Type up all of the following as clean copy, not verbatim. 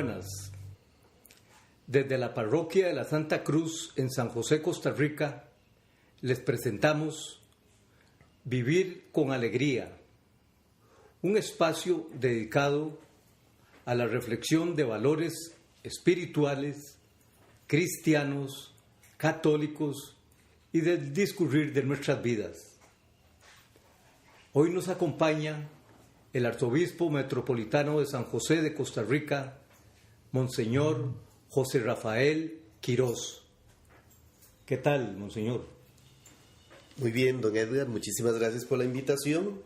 buenas. Desde la parroquia de la Santa Cruz en San José, Costa Rica, les presentamos Vivir con Alegría, un espacio dedicado a la reflexión de valores espirituales, cristianos, católicos y del discurrir de nuestras vidas. Hoy nos acompaña el arzobispo metropolitano de San José de Costa Rica, Monseñor José Rafael Quirós. ¿Qué tal, Monseñor? Muy bien, don Edgar, muchísimas gracias por la invitación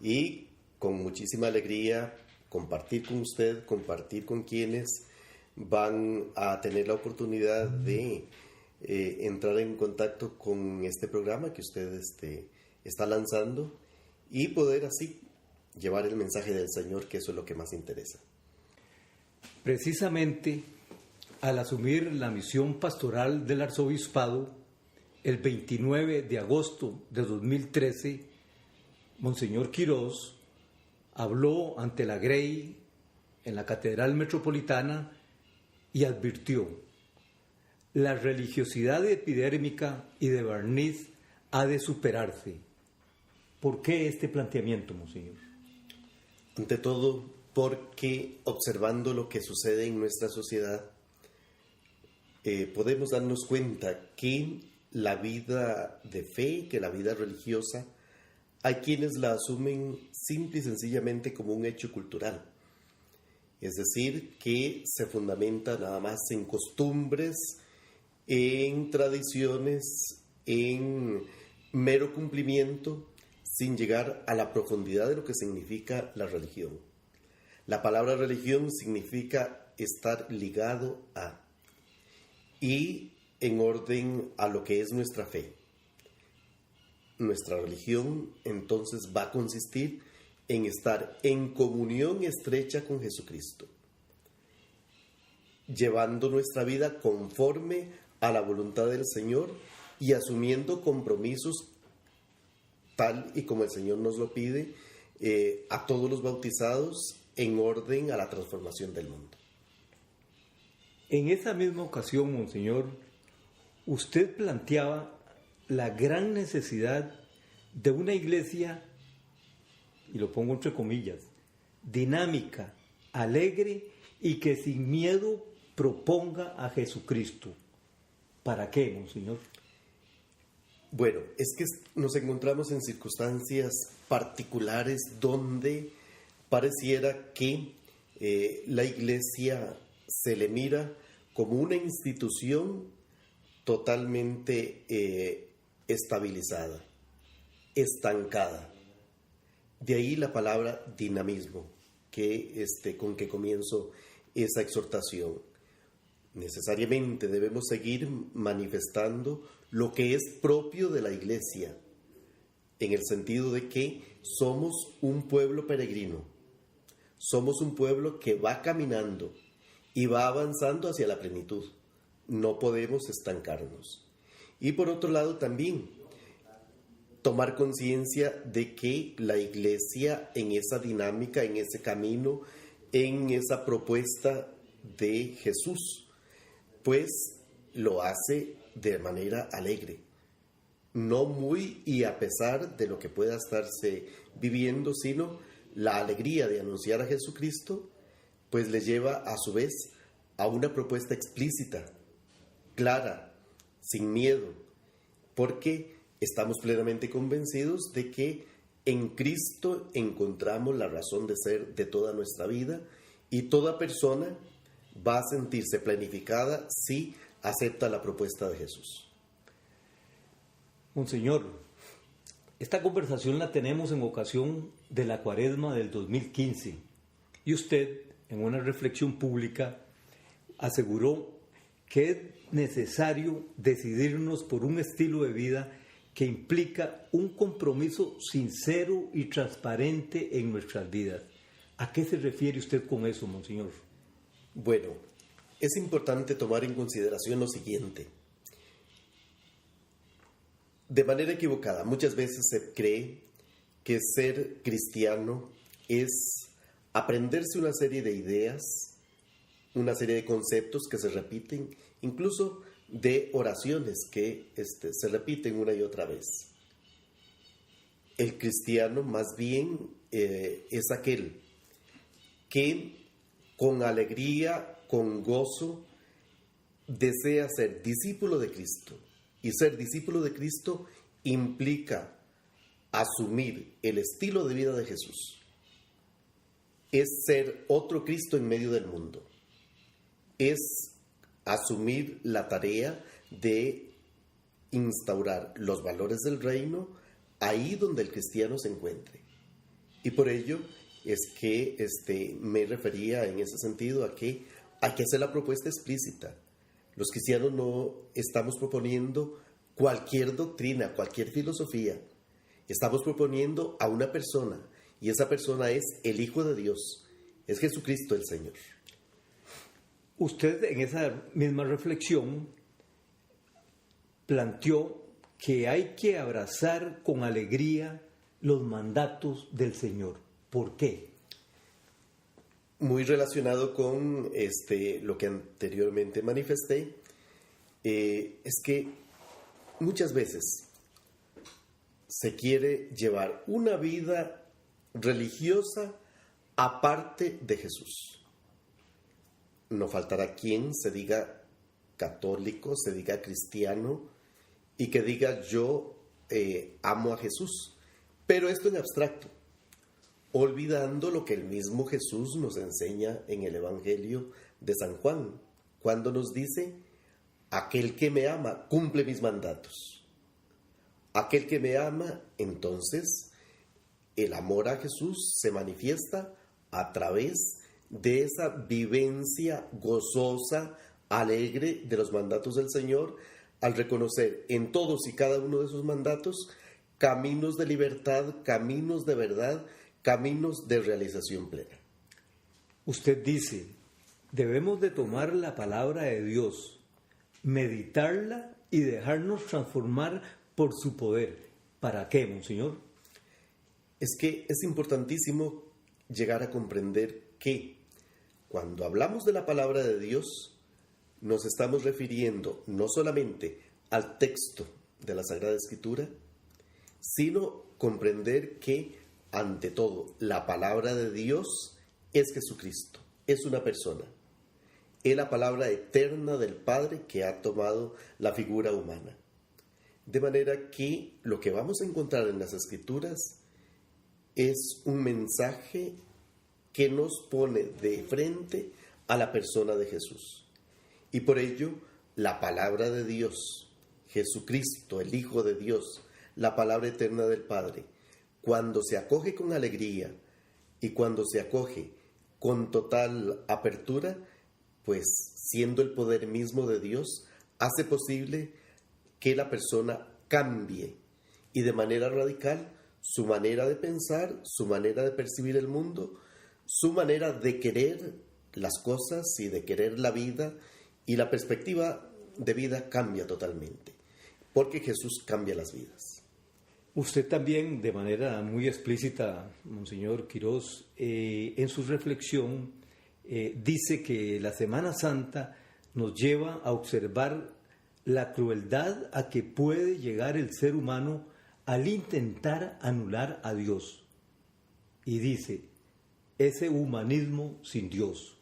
y con muchísima alegría compartir con usted, compartir con quienes van a tener la oportunidad de entrar en contacto con este programa que usted está lanzando y poder así llevar el mensaje del Señor, que eso es lo que más interesa. Precisamente al asumir la misión pastoral del arzobispado, el 29 de agosto de 2013, Monseñor Quirós habló ante la Grey en la Catedral Metropolitana y advirtió: la religiosidad epidérmica y de barniz ha de superarse. ¿Por qué este planteamiento, Monseñor? Ante todo, porque observando lo que sucede en nuestra sociedad, podemos darnos cuenta que la vida de fe, que la vida religiosa, hay quienes la asumen simple y sencillamente como un hecho cultural. Es decir, que se fundamenta nada más en costumbres, en tradiciones, en mero cumplimiento, sin llegar a la profundidad de lo que significa la religión. La palabra religión significa estar ligado a y en orden a lo que es nuestra fe. Nuestra religión entonces va a consistir en estar en comunión estrecha con Jesucristo, llevando nuestra vida conforme a la voluntad del Señor y asumiendo compromisos tal y como el Señor nos lo pide a todos los bautizados en orden a la transformación del mundo. En esa misma ocasión, Monseñor, usted planteaba la gran necesidad de una iglesia, y lo pongo entre comillas, dinámica, alegre y que sin miedo proponga a Jesucristo. ¿Para qué, Monseñor? Bueno, es que nos encontramos en circunstancias particulares donde pareciera que la iglesia se le mira como una institución totalmente estabilizada, estancada. De ahí la palabra dinamismo, con que comienzo esa exhortación. Necesariamente debemos seguir manifestando lo que es propio de la iglesia, en el sentido de que somos un pueblo peregrino, somos un pueblo que va caminando y va avanzando hacia la plenitud. No podemos estancarnos. Y por otro lado también, tomar conciencia de que la iglesia en esa dinámica, en ese camino, en esa propuesta de Jesús, pues lo hace de manera alegre, no muy y a pesar de lo que pueda estarse viviendo, sino la alegría de anunciar a Jesucristo, pues le lleva a su vez a una propuesta explícita, clara, sin miedo, porque estamos plenamente convencidos de que en Cristo encontramos la razón de ser de toda nuestra vida y toda persona va a sentirse planificada si acepta la propuesta de Jesús. Monseñor, esta conversación la tenemos en ocasión de la Cuaresma del 2015 y usted, en una reflexión pública, aseguró que es necesario decidirnos por un estilo de vida que implica un compromiso sincero y transparente en nuestras vidas. ¿A qué se refiere usted con eso, Monseñor? Bueno, es importante tomar en consideración lo siguiente. De manera equivocada, muchas veces se cree que ser cristiano es aprenderse una serie de ideas, una serie de conceptos que se repiten, incluso de oraciones que se repiten una y otra vez. El cristiano más bien es aquel que con alegría, con gozo, desea ser discípulo de Cristo. Y ser discípulo de Cristo implica asumir el estilo de vida de Jesús. Es ser otro Cristo en medio del mundo. Es asumir la tarea de instaurar los valores del reino ahí donde el cristiano se encuentre. Y por ello es que me refería en ese sentido a que hay que hacer la propuesta explícita. Los cristianos no estamos proponiendo cualquier doctrina, cualquier filosofía. Estamos proponiendo a una persona, y esa persona es el Hijo de Dios, es Jesucristo el Señor. Usted en esa misma reflexión planteó que hay que abrazar con alegría los mandatos del Señor. ¿Por qué? Muy relacionado con lo que anteriormente manifesté, es que muchas veces se quiere llevar una vida religiosa aparte de Jesús. No faltará quien se diga católico, se diga cristiano y que diga yo amo a Jesús, pero esto en abstracto, olvidando lo que el mismo Jesús nos enseña en el Evangelio de San Juan, cuando nos dice, aquel que me ama cumple mis mandatos. Aquel que me ama, entonces, el amor a Jesús se manifiesta a través de esa vivencia gozosa, alegre de los mandatos del Señor, al reconocer en todos y cada uno de esos mandatos caminos de libertad, caminos de verdad, caminos de realización plena. Usted dice, debemos de tomar la palabra de Dios, meditarla y dejarnos transformar por su poder. ¿Para qué, monseñor? Es que es importantísimo llegar a comprender que cuando hablamos de la palabra de Dios, nos estamos refiriendo no solamente al texto de la Sagrada Escritura, sino comprender que, ante todo, la palabra de Dios es Jesucristo, es una persona. Es la palabra eterna del Padre que ha tomado la figura humana. De manera que lo que vamos a encontrar en las Escrituras es un mensaje que nos pone de frente a la persona de Jesús. Y por ello, la palabra de Dios, Jesucristo, el Hijo de Dios, la palabra eterna del Padre, cuando se acoge con alegría y cuando se acoge con total apertura, pues siendo el poder mismo de Dios, hace posible que la persona cambie y de manera radical su manera de pensar, su manera de percibir el mundo, su manera de querer las cosas y de querer la vida, y la perspectiva de vida cambia totalmente, porque Jesús cambia las vidas. Usted también, de manera muy explícita, monseñor Quirós, en su reflexión, dice que la Semana Santa nos lleva a observar la crueldad a que puede llegar el ser humano al intentar anular a Dios. Y dice, ese humanismo sin Dios.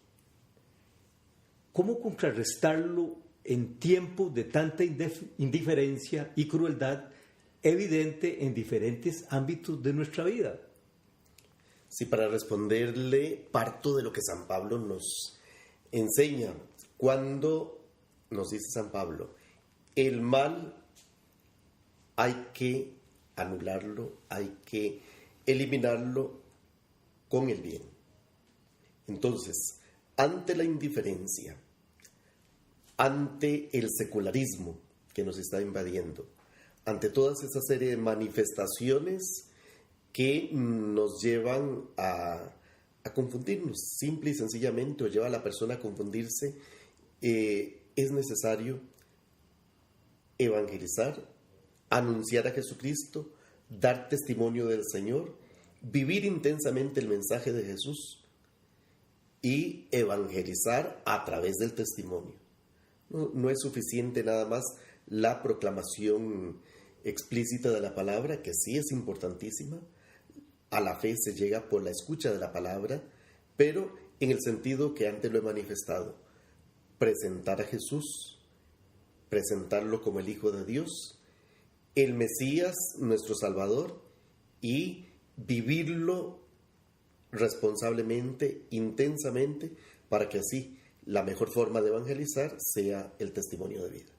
¿Cómo contrarrestarlo en tiempos de tanta indiferencia y crueldad evidente en diferentes ámbitos de nuestra vida? Sí, para responderle, parto de lo que San Pablo nos enseña. Cuando nos dice San Pablo, el mal hay que anularlo, hay que eliminarlo con el bien. Entonces, ante la indiferencia, ante el secularismo que nos está invadiendo, ante todas esa serie de manifestaciones que nos llevan a confundirnos, simple y sencillamente, o lleva a la persona a confundirse, es necesario evangelizar, anunciar a Jesucristo, dar testimonio del Señor, vivir intensamente el mensaje de Jesús y evangelizar a través del testimonio. No es suficiente nada más la proclamación explícita de la palabra, que sí es importantísima. A la fe se llega por la escucha de la palabra, pero en el sentido que antes lo he manifestado: presentar a Jesús, presentarlo como el Hijo de Dios, el Mesías, nuestro Salvador, y vivirlo responsablemente, intensamente, para que así la mejor forma de evangelizar sea el testimonio de vida.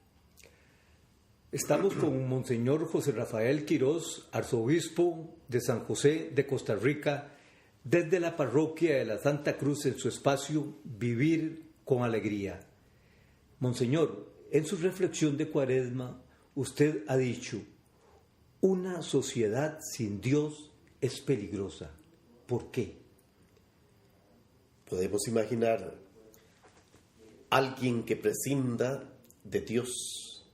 Estamos con Monseñor José Rafael Quirós, arzobispo de San José de Costa Rica, desde la parroquia de la Santa Cruz, en su espacio Vivir con Alegría. Monseñor, en su reflexión de Cuaresma, usted ha dicho: una sociedad sin Dios es peligrosa. ¿Por qué? Podemos imaginar alguien que prescinda de Dios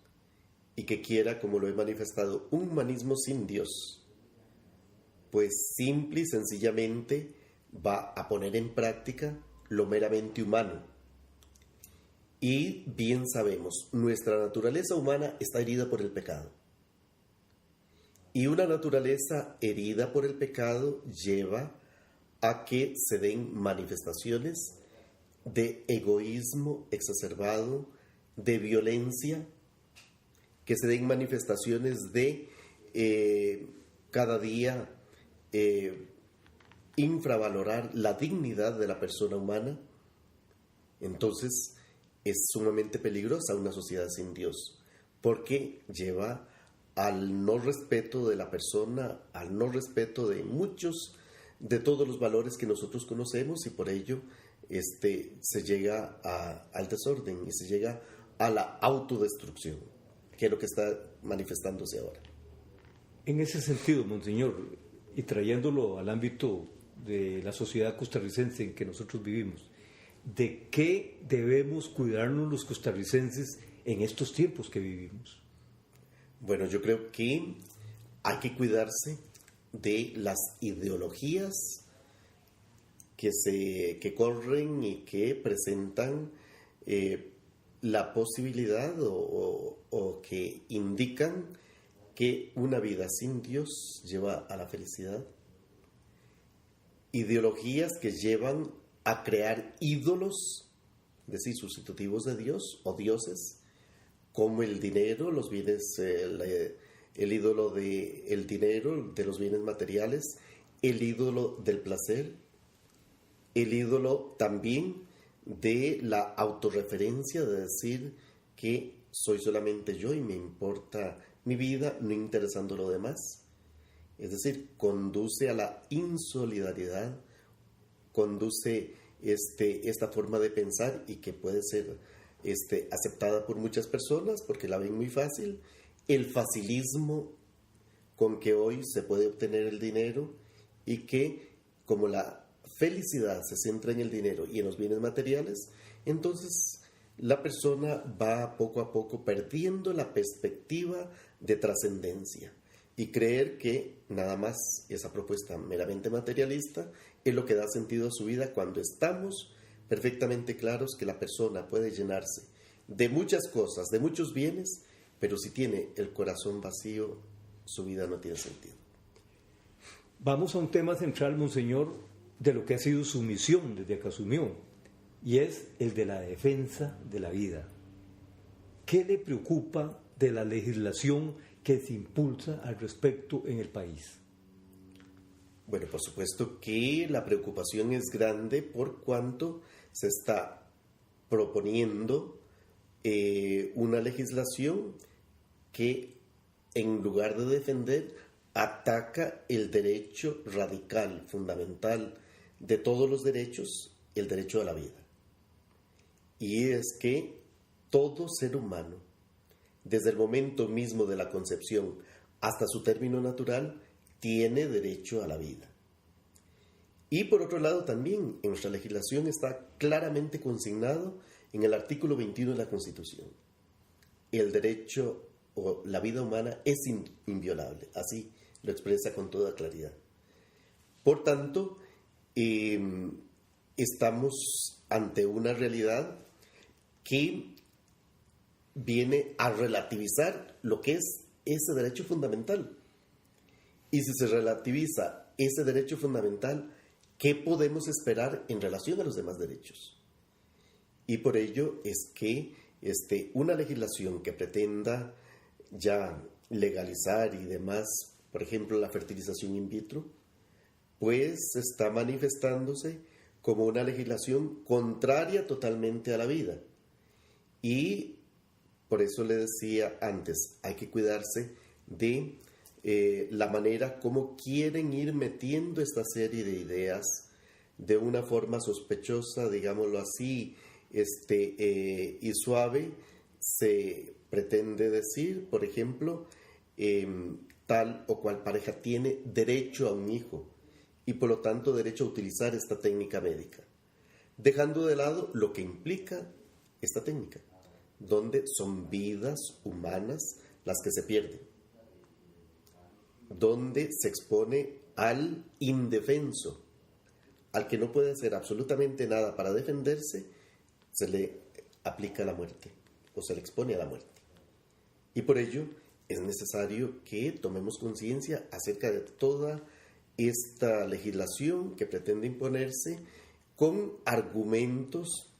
y que quiera, como lo he manifestado, un humanismo sin Dios, pues simple y sencillamente va a poner en práctica lo meramente humano. Y bien sabemos, nuestra naturaleza humana está herida por el pecado. Y una naturaleza herida por el pecado lleva a que se den manifestaciones de egoísmo exacerbado, de violencia, que se den manifestaciones de cada día infravalorar la dignidad de la persona humana. Entonces es sumamente peligrosa una sociedad sin Dios, porque lleva al no respeto de la persona, al no respeto de todos los valores que nosotros conocemos, y por ello se llega al desorden y se llega a la autodestrucción, que es lo que está manifestándose ahora. En ese sentido, Monseñor, y trayéndolo al ámbito de la sociedad costarricense en que nosotros vivimos, ¿de qué debemos cuidarnos los costarricenses en estos tiempos que vivimos? Bueno, yo creo que hay que cuidarse de las ideologías que corren y que presentan la posibilidad o que indican que una vida sin Dios lleva a la felicidad. Ideologías que llevan a crear ídolos, es decir, sustitutivos de Dios o dioses, como el dinero, los bienes, el ídolo del dinero, de los bienes materiales, el ídolo del placer, el ídolo también de la autorreferencia, de decir que soy solamente yo y me importa mi vida, no interesando lo demás. Es decir, conduce a la insolidaridad, conduce esta forma de pensar, y que puede ser aceptada por muchas personas porque la ven muy fácil. El facilismo con que hoy se puede obtener el dinero, y que como la felicidad se centra en el dinero y en los bienes materiales, entonces la persona va poco a poco perdiendo la perspectiva de trascendencia y creer que nada más esa propuesta meramente materialista es lo que da sentido a su vida, cuando estamos perfectamente claros que la persona puede llenarse de muchas cosas, de muchos bienes, pero si tiene el corazón vacío, su vida no tiene sentido. Vamos a un tema central, Monseñor, de lo que ha sido su misión desde que asumió, y es el de la defensa de la vida. ¿Qué le preocupa de la legislación que se impulsa al respecto en el país? Bueno, por supuesto que la preocupación es grande por cuanto se está proponiendo una legislación que, en lugar de defender, ataca el derecho radical, fundamental de todos los derechos, el derecho a la vida. Y es que todo ser humano, desde el momento mismo de la concepción hasta su término natural, tiene derecho a la vida. Y por otro lado también, en nuestra legislación está claramente consignado en el artículo 21 de la Constitución: el derecho o la vida humana es inviolable. Así lo expresa con toda claridad. Por tanto, estamos ante una realidad que viene a relativizar lo que es ese derecho fundamental. Y si se relativiza ese derecho fundamental, ¿qué podemos esperar en relación a los demás derechos? Y por ello es que una legislación que pretenda ya legalizar y demás, por ejemplo, la fertilización in vitro, pues está manifestándose como una legislación contraria totalmente a la vida. Y por eso le decía antes, hay que cuidarse de la manera como quieren ir metiendo esta serie de ideas de una forma sospechosa, digámoslo así, y suave. Se pretende decir, por ejemplo, tal o cual pareja tiene derecho a un hijo y por lo tanto derecho a utilizar esta técnica médica, dejando de lado lo que implica esta técnica, donde son vidas humanas las que se pierden, donde se expone al indefenso, al que no puede hacer absolutamente nada para defenderse, se le aplica la muerte o se le expone a la muerte. Y por ello es necesario que tomemos conciencia acerca de toda esta legislación que pretende imponerse con argumentos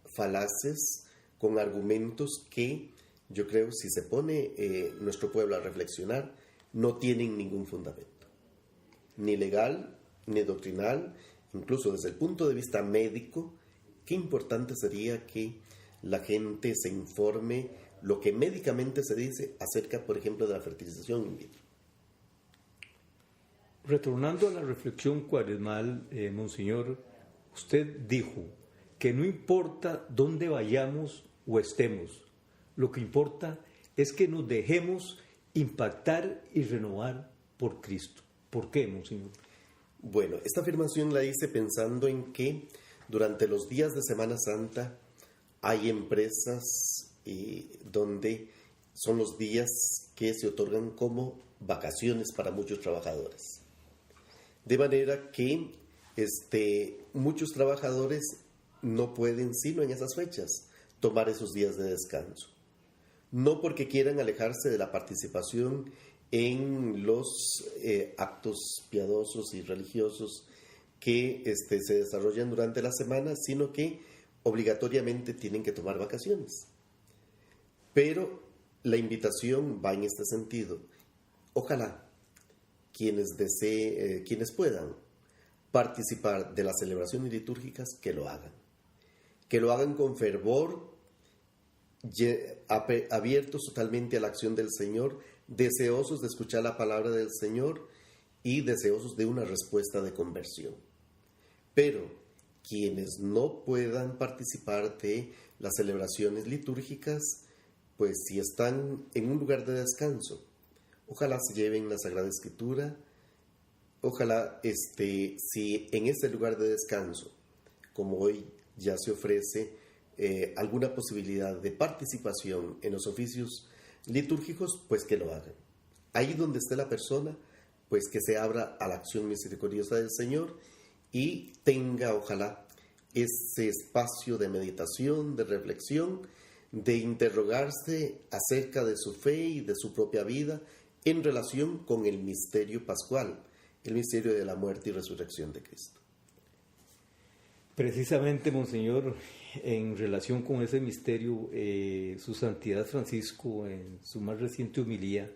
falaces, con argumentos que yo creo si se pone nuestro pueblo a reflexionar no tienen ningún fundamento, ni legal, ni doctrinal, incluso desde el punto de vista médico. Qué importante sería que la gente se informe lo que médicamente se dice acerca, por ejemplo, de la fertilización in vitro. Retornando a la reflexión cuaresmal, Monseñor, usted dijo que no importa dónde vayamos o estemos, lo que importa es que nos dejemos impactar y renovar por Cristo. ¿Por qué, Monseñor? Bueno, esta afirmación la hice pensando en que durante los días de Semana Santa hay empresas donde son los días que se otorgan como vacaciones para muchos trabajadores. De manera que muchos trabajadores no pueden, sino en esas fechas, tomar esos días de descanso. No porque quieran alejarse de la participación en los actos piadosos y religiosos que se desarrollan durante la semana, sino que obligatoriamente tienen que tomar vacaciones. Pero la invitación va en este sentido. Ojalá quienes puedan participar de las celebraciones litúrgicas, que lo hagan con fervor, abiertos totalmente a la acción del Señor, deseosos de escuchar la palabra del Señor y deseosos de una respuesta de conversión. Pero quienes no puedan participar de las celebraciones litúrgicas, pues si están en un lugar de descanso, ojalá se lleven la Sagrada Escritura, ojalá si en ese lugar de descanso, como hoy ya se ofrece alguna posibilidad de participación en los oficios litúrgicos, pues que lo hagan. Ahí donde esté la persona, pues que se abra a la acción misericordiosa del Señor y tenga, ojalá, ese espacio de meditación, de reflexión, de interrogarse acerca de su fe y de su propia vida en relación con el misterio pascual, el misterio de la muerte y resurrección de Cristo. Precisamente, Monseñor, en relación con ese misterio, Su Santidad Francisco, en su más reciente homilía,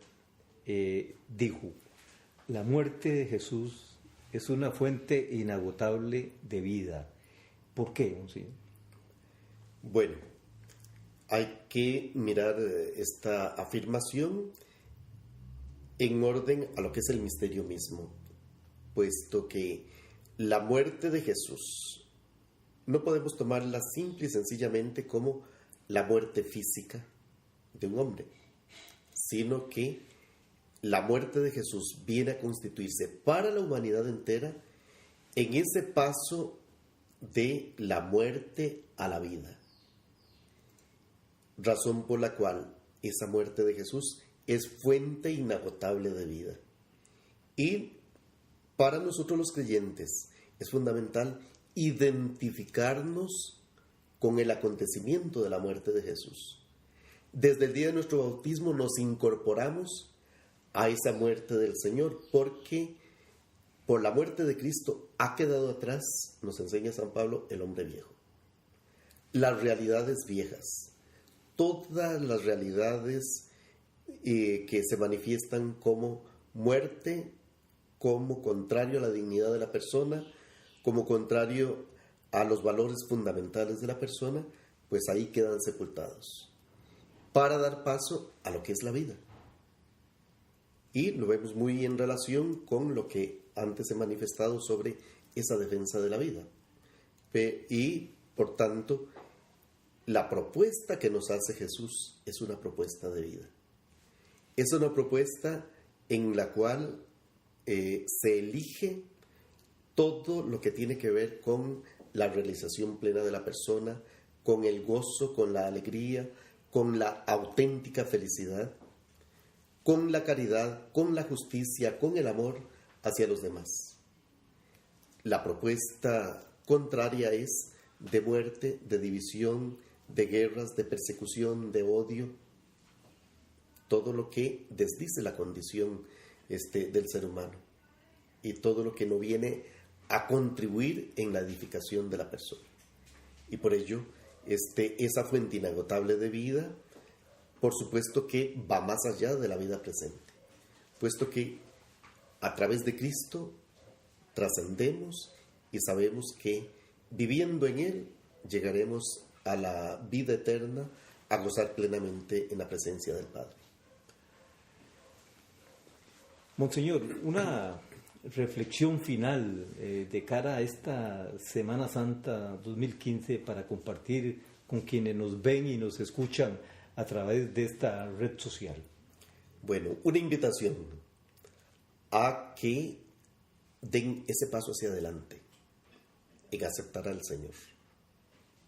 dijo: la muerte de Jesús es una fuente inagotable de vida. ¿Por qué, Monseñor? Bueno, hay que mirar esta afirmación en orden a lo que es el misterio mismo, puesto que la muerte de Jesús no podemos tomarla simple y sencillamente como la muerte física de un hombre, sino que la muerte de Jesús viene a constituirse para la humanidad entera en ese paso de la muerte a la vida. Razón por la cual esa muerte de Jesús es fuente inagotable de vida. Y para nosotros los creyentes es fundamental identificarnos con el acontecimiento de la muerte de Jesús. Desde el día de nuestro bautismo nos incorporamos a esa muerte del Señor, porque por la muerte de Cristo ha quedado atrás, nos enseña San Pablo, el hombre viejo. Las realidades viejas, todas las realidades que se manifiestan como muerte, como contrario a la dignidad de la persona, como contrario a los valores fundamentales de la persona, pues ahí quedan sepultados, para dar paso a lo que es la vida. Y lo vemos muy en relación con lo que antes he manifestado sobre esa defensa de la vida. Y, por tanto, la propuesta que nos hace Jesús es una propuesta de vida. Es una propuesta en la cual se elige todo lo que tiene que ver con la realización plena de la persona, con el gozo, con la alegría, con la auténtica felicidad, con la caridad, con la justicia, con el amor hacia los demás. La propuesta contraria es de muerte, de división, de guerras, de persecución, de odio, todo lo que desdice la condición del ser humano y todo lo que no viene a contribuir en la edificación de la persona. Y por ello, esa fuente inagotable de vida, por supuesto que va más allá de la vida presente, puesto que a través de Cristo trascendemos y sabemos que viviendo en Él llegaremos a la vida eterna, a gozar plenamente en la presencia del Padre. Monseñor, una reflexión final de cara a esta Semana Santa 2015 para compartir con quienes nos ven y nos escuchan a través de esta red social. Bueno, una invitación a que den ese paso hacia adelante en aceptar al Señor,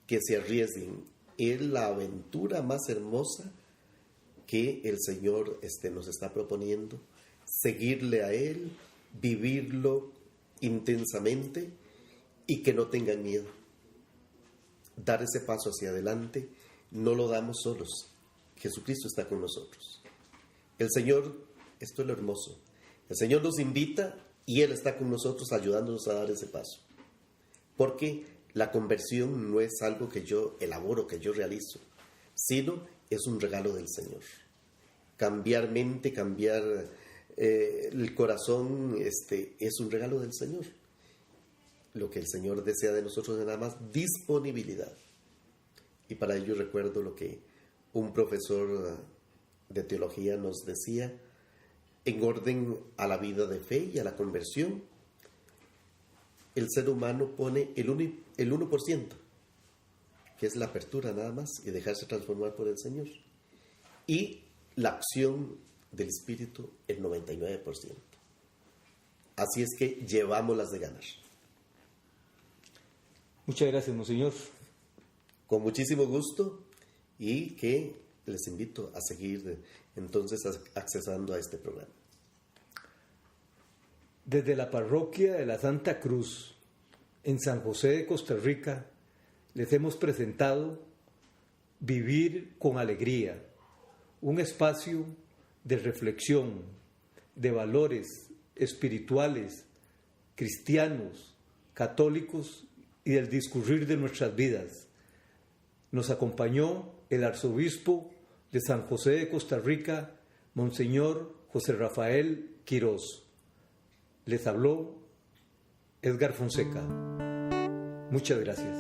que se arriesguen. Es la aventura más hermosa que el Señor nos está proponiendo, seguirle a Él, vivirlo intensamente y que no tengan miedo. Dar ese paso hacia adelante no lo damos solos. Jesucristo está con nosotros. El Señor, esto es lo hermoso, el Señor nos invita y Él está con nosotros ayudándonos a dar ese paso. Porque la conversión no es algo que yo elaboro, que yo realizo, sino es un regalo del Señor. Cambiar mente, cambiar el corazón, es un regalo del Señor. Lo que el Señor desea de nosotros es nada más disponibilidad. Y para ello recuerdo lo que un profesor de teología nos decía: en orden a la vida de fe y a la conversión, el ser humano pone el 1%, que es la apertura nada más y dejarse transformar por el Señor. Y la acción del Espíritu, el 99%. Así es que llevámoslas de ganar. Muchas gracias, Monseñor. Con muchísimo gusto, y que les invito a seguir entonces accesando a este programa. Desde la parroquia de la Santa Cruz, en San José de Costa Rica, les hemos presentado Vivir con Alegría, un espacio de reflexión, de valores espirituales, cristianos, católicos y del discurrir de nuestras vidas. Nos acompañó el arzobispo de San José de Costa Rica, Monseñor José Rafael Quirós. Les habló Edgar Fonseca. Muchas gracias.